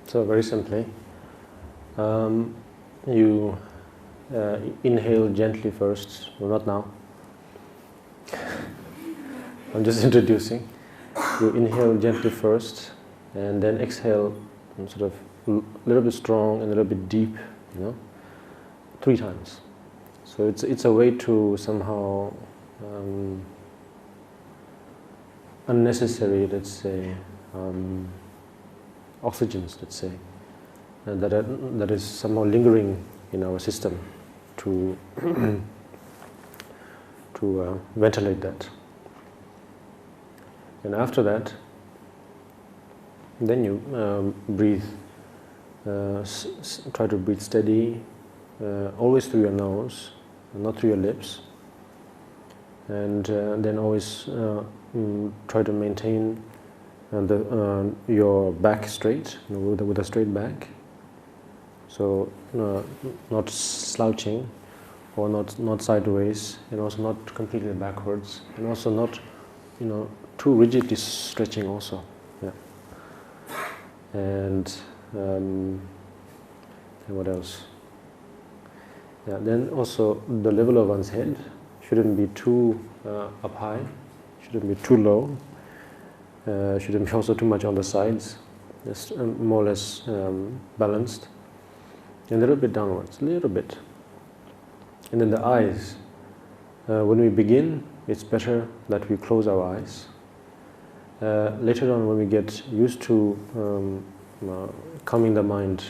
So very simply, you inhale gently first. Well, not now. I'm just introducing. You inhale gently first, and then exhale, sort of a little bit strong and a little bit deep. 3 times. So it's a way to somehow unnecessary, let's say, oxygens, let's say, that is somehow lingering in our system to to ventilate that. And after that, then you breathe. Try to breathe steady, always through your nose, not through your lips. And then always try to maintain your back straight, with a straight back. So not slouching, or not sideways, and also not completely backwards, and also not, too rigidly stretching also. Yeah. And what else? Yeah. Then also the level of one's head shouldn't be too up high, shouldn't be too low, shouldn't be also too much on the sides. Just more or less balanced. And a little bit downwards, a little bit. And then the eyes. When we begin, it's better that we close our eyes. Later on, when we get used to calming the mind,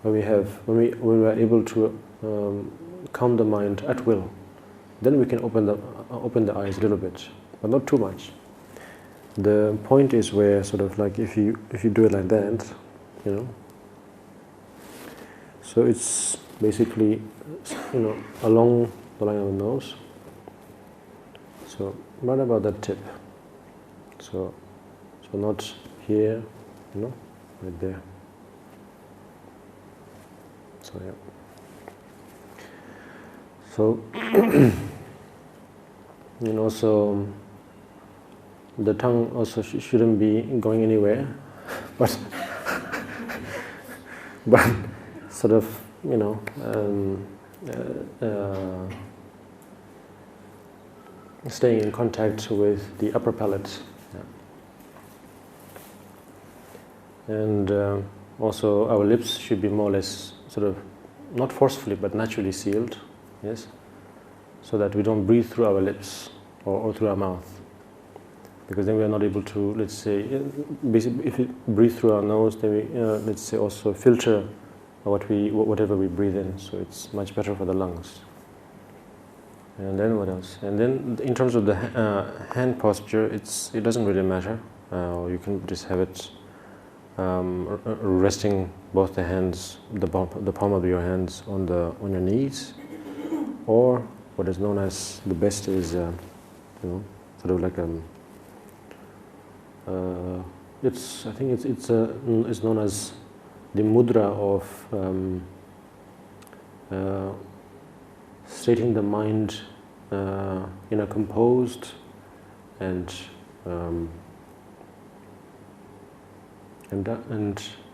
when we are able to calm the mind at will, then we can open the eyes a little bit, but not too much. The point is where sort of like if you do it like that, so it's basically along the line of the nose. So right about that tip. So not here, right there. So yeah. So so the tongue also shouldn't be going anywhere, but sort of staying in contact with the upper palate. Yeah. And also our lips should be more or less sort of not forcefully but naturally sealed, yes, so that we don't breathe through our lips or through our mouth, because then we are not able to, let's say, basically if we breathe through our nose, then we let's say also filter whatever we breathe in, so it's much better for the lungs. And then what else? And then in terms of the hand posture, it doesn't really matter. You can just have it resting both the hands, the palm of your hands on your knees, or what is known as the best is sort of like I think it's known as the mudra of stating the mind in a composed and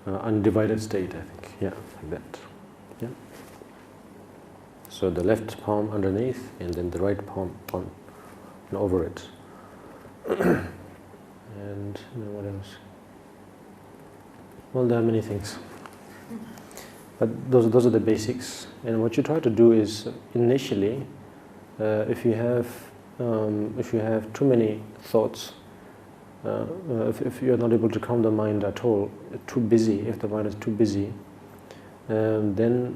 undivided state, I think. Yeah, like that. Yeah. So the left palm underneath, and then the right palm on and over it. And what else? Well, there are many things, but those are the basics. And what you try to do is initially, if you have too many thoughts, if you are not able to calm the mind at all, too busy. If the mind is too busy, then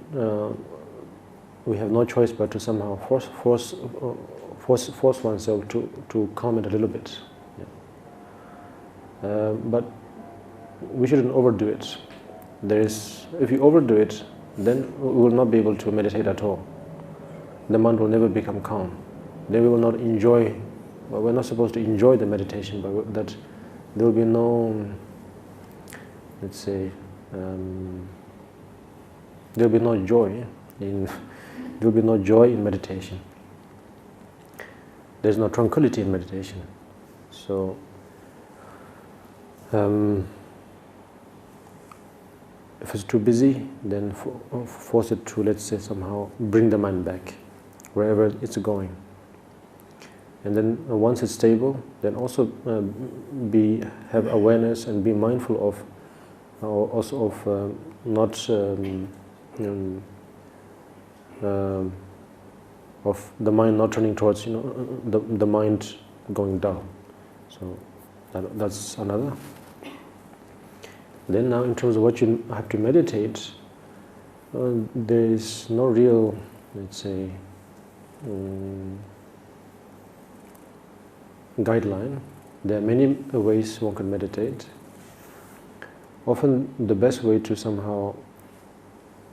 we have no choice but to somehow force oneself to calm it a little bit. Yeah. But we shouldn't overdo it. If you overdo it, then we will not be able to meditate at all. The mind will never become calm. Then we will not enjoy. Well, we're not supposed to enjoy the meditation, but that there will be no, let's say, there will be no joy in. There will be no joy in meditation. There's no tranquility in meditation. So if it's too busy, then force it to, let's say, somehow bring the mind back wherever it's going. And then once it's stable, then also have awareness and be mindful of also of not of the mind not turning towards the mind going down. So that's another. Then now, in terms of what you have to meditate, there is no real, let's say, guideline. There are many ways one can meditate. Often the best way to somehow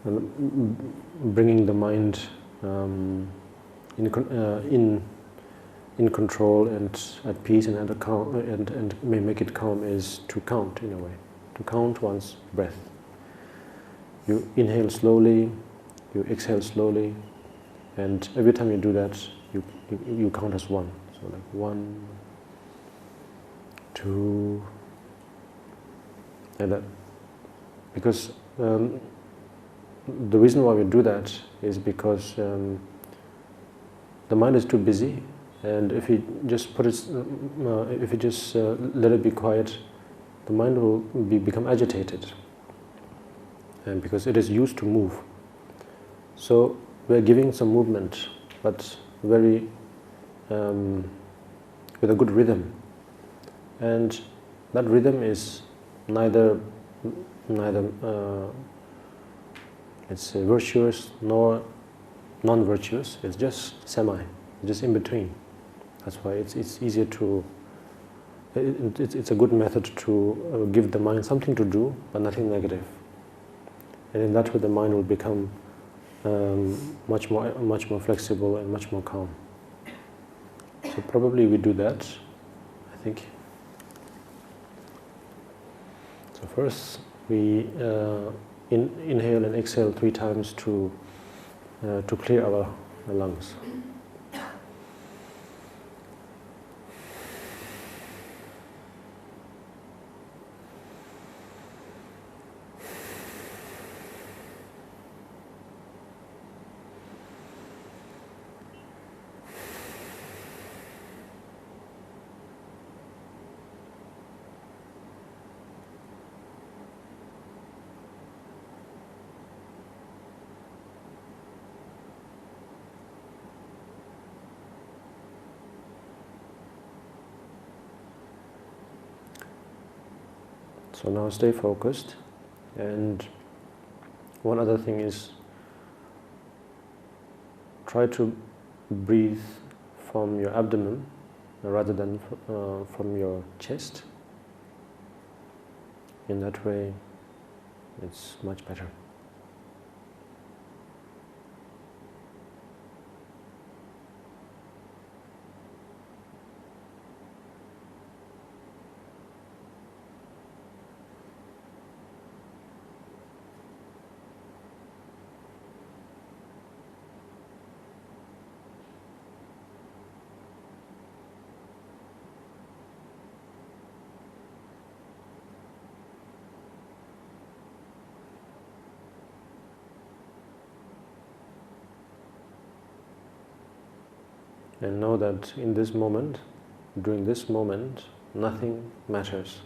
bringing the mind in control and at peace and at a calm, and make it calm is to count, in a way, to count one's breath. You inhale slowly, you exhale slowly, and every time you do that, you count as one. So like 1, 2, like that. Because the reason why we do that is because the mind is too busy, and if you just let it be quiet, the mind will become agitated, and because it is used to move. So we are giving some movement, but very with a good rhythm, and that rhythm is neither let's say virtuous nor non-virtuous. It's just semi, just in between. That's why it's easier to. It's a good method to give the mind something to do, but nothing negative. And in that way, the mind will become much more flexible and much more calm. So probably we do that, I think. So first we inhale and exhale 3 times to clear our lungs. So now stay focused, and one other thing is try to breathe from your abdomen rather than from your chest. In that way, it's much better. And know that in this moment, during this moment, nothing matters.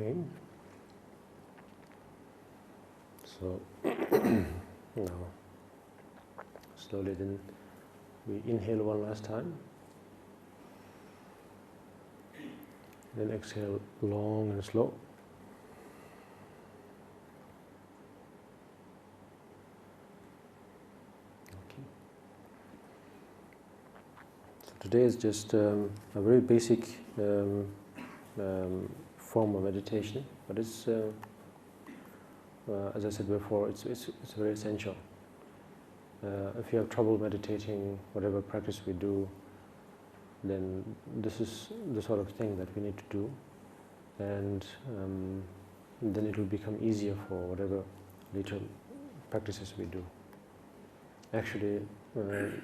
Okay. So now slowly then we inhale one last time. Then exhale long and slow. Okay. So today is just a very basic form of meditation, but it's as I said before, it's very essential. If you have trouble meditating, whatever practice we do, then this is the sort of thing that we need to do, and then it will become easier for whatever later practices we do. Actually,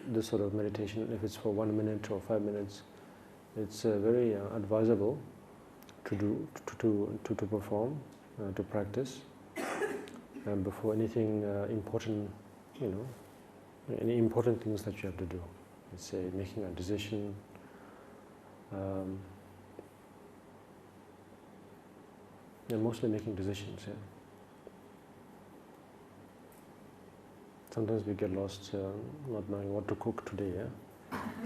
this sort of meditation, if it's for 1 minute or 5 minutes, it's very advisable to do, to perform, to practice before anything important, any important things that you have to do. Let's say making a decision, mostly making decisions. Yeah. Sometimes we get lost not knowing what to cook today. Yeah.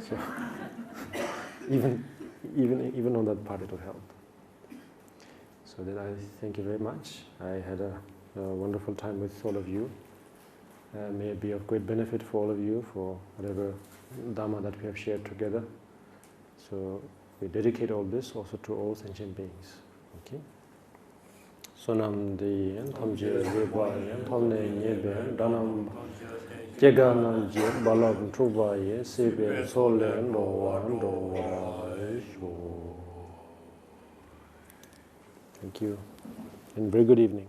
So even on that part, it will help. So then I thank you very much. I had a wonderful time with all of you. May it be of great benefit for all of you, for whatever Dhamma that we have shared together. So we dedicate all this also to all sentient beings. Okay? Sonam di tamje reba yan tamne nyebe danam jegana je balab tuba ye sebe sole ndo ando sho. Thank you and very good evening.